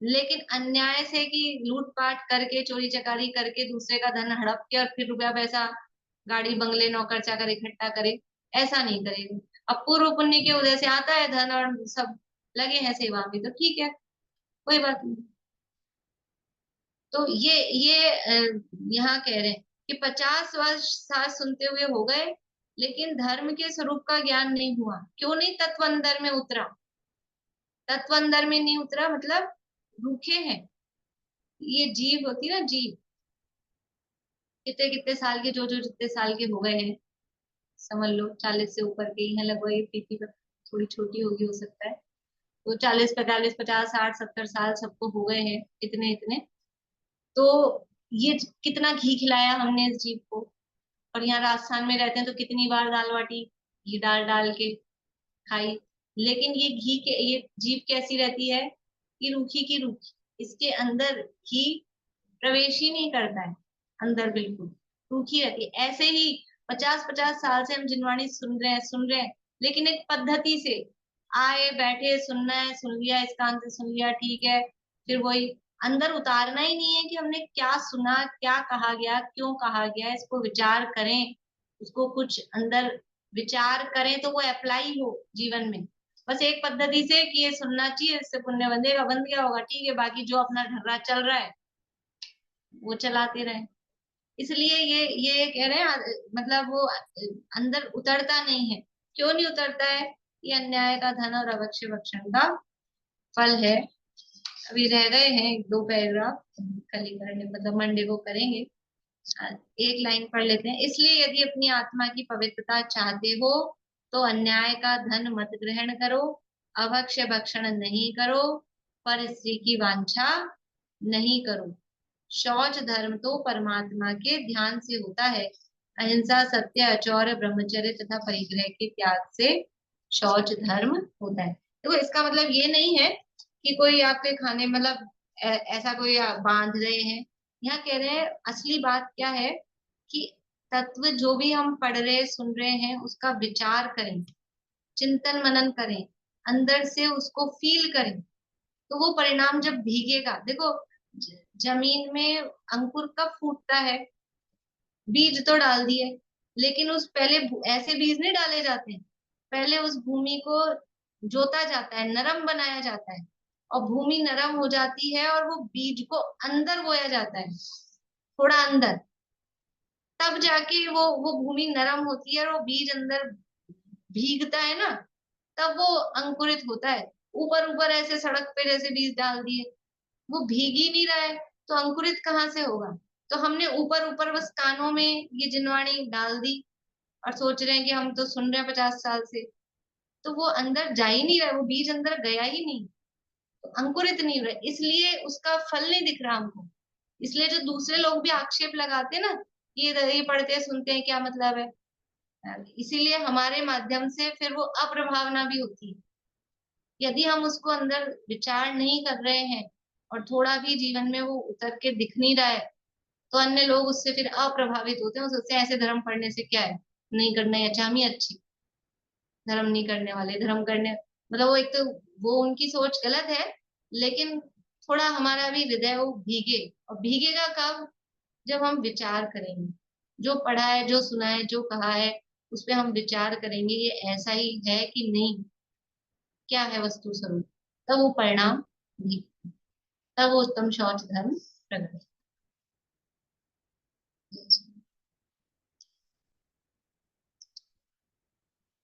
लेकिन अन्याय से कि लूटपाट करके, चोरी चकारी करके दूसरे का धन हड़प के और फिर रुपया पैसा, गाड़ी बंगले नौकर चाकर इकट्ठा करे, ऐसा नहीं करेगा। अब पूर्व पुण्य के उदय से आता है धन और सब लगे हैं सेवा में, तो ठीक है, कोई बात नहीं। तो ये यहाँ कह रहे हैं कि 50 वर्ष साथ सुनते हुए हो गए, लेकिन धर्म के स्वरूप का ज्ञान नहीं हुआ। क्यों नहीं तत्व अंदर में उतरा? तत्व अंदर में नहीं उतरा मतलब रूखे हैं। ये जीव होती ना, जीव कितने कितने साल के, जो जो जितने साल के हो गए हैं, समझ लो 40 से ऊपर के ही हैं लगभग, ये पीपी पर थोड़ी छोटी होगी हो सकता है, तो 40 45 50 60 70 साल सबको हो गए हैं, इतने इतने। तो ये कितना घी खिलाया हमने इस जीव को। और यहाँ राजस्थान में रहते हैं तो कितनी बार दाल बाटी घी डाल डाल के खाई। लेकिन ये घी के, ये जीव कैसी रहती है कि रूखी की रूखी, इसके अंदर घी प्रवेश ही नहीं करता है अंदर, बिल्कुल रूखी रहती है। ऐसे ही 50 साल से हम जिनवाणी सुन रहे हैं, लेकिन एक पद्धति से आए बैठे सुनना है, सुन लिया, इस कान से सुन लिया, ठीक है, फिर वही अंदर उतारना ही नहीं है कि हमने क्या सुना, क्या कहा गया, क्यों कहा गया, इसको विचार करें, उसको कुछ अंदर विचार करें तो वो अप्लाई हो जीवन में। बस एक पद्धति से कि ये सुनना चाहिए, इससे पुण्य बंधेगा, बंध गया होगा, ठीक है, बाकी जो अपना ढर्रा चल रहा है वो चलाते रहे। इसलिए ये कह रहे हैं मतलब वो अंदर उतरता नहीं है। क्यों नहीं उतरता है? ये अन्याय का धन और अवक्ष्य भक्षण का फल है। अभी रह गए हैं एक दो पैराग्राफ, कल ही करने मतलब मंडे को करेंगे। एक लाइन पढ़ लेते हैं। इसलिए यदि अपनी आत्मा की पवित्रता चाहते हो तो अन्याय का धन मत ग्रहण करो, अभक्ष्य भक्षण नहीं करो, पर स्त्री की वांछा नहीं करो। शौच धर्म तो परमात्मा के ध्यान से होता है। अहिंसा, सत्य, अचौर्य, ब्रह्मचर्य तथा परिग्रह के त्याग से शौच धर्म होता है। देखो इसका मतलब ये नहीं है कि कोई आपके खाने मतलब ऐसा कोई बांध रहे हैं। यहाँ कह रहे हैं असली बात क्या है कि तत्व जो भी हम पढ़ रहे सुन रहे हैं उसका विचार करें, चिंतन मनन करें, अंदर से उसको फील करें, तो वो परिणाम जब भीगेगा। देखो जमीन में अंकुर कब फूटता है? बीज तो डाल दिए, लेकिन उस पहले ऐसे बीज नहीं डाले जाते हैं, पहले उस भूमि को जोता जाता है, नरम बनाया जाता है, और भूमि नरम हो जाती है और वो बीज को अंदर बोया जाता है, थोड़ा अंदर, तब जाके वो भूमि नरम होती है और वो बीज अंदर भीगता है ना, तब वो अंकुरित होता है। ऊपर ऊपर ऐसे सड़क पे जैसे बीज डाल दिए, वो भीग ही नहीं रहा है, तो अंकुरित कहाँ से होगा? तो हमने ऊपर ऊपर बस कानों में ये जिनवाणी डाल दी और सोच रहे हैं कि हम तो सुन रहे हैं 50 साल से, तो वो अंदर जा ही नहीं रहा है, वो बीज अंदर गया ही नहीं, तो अंकुरित नहीं हो रहा, इसलिए उसका फल नहीं दिख रहा हमको। इसलिए जो दूसरे लोग भी आक्षेप लगाते हैं ना, ये पढ़ते हैं सुनते हैं क्या मतलब है, इसीलिए हमारे माध्यम से फिर वो अप्रभावना भी होती है। यदि हम उसको अंदर विचार नहीं कर रहे हैं और थोड़ा भी जीवन में वो उतर के दिख नहीं रहा है, तो अन्य लोग उससे फिर अप्रभावित होते हैं, सोचते हैं ऐसे धर्म पढ़ने से क्या है, नहीं करना है, अच्छा हम ही अच्छी, धर्म नहीं करने वाले, धर्म करने मतलब वो एक तो वो उनकी सोच गलत है, लेकिन थोड़ा हमारा भी हृदय वो भीगे। और भीगेगा कब? जब हम विचार करेंगे, जो पढ़ा है, जो सुना है, जो कहा है, उस पर हम विचार करेंगे ये ऐसा ही है कि नहीं, क्या है वस्तु स्वरूप, तब वो परिणाम भी, तब वो उत्तम शौच धर्म प्रकट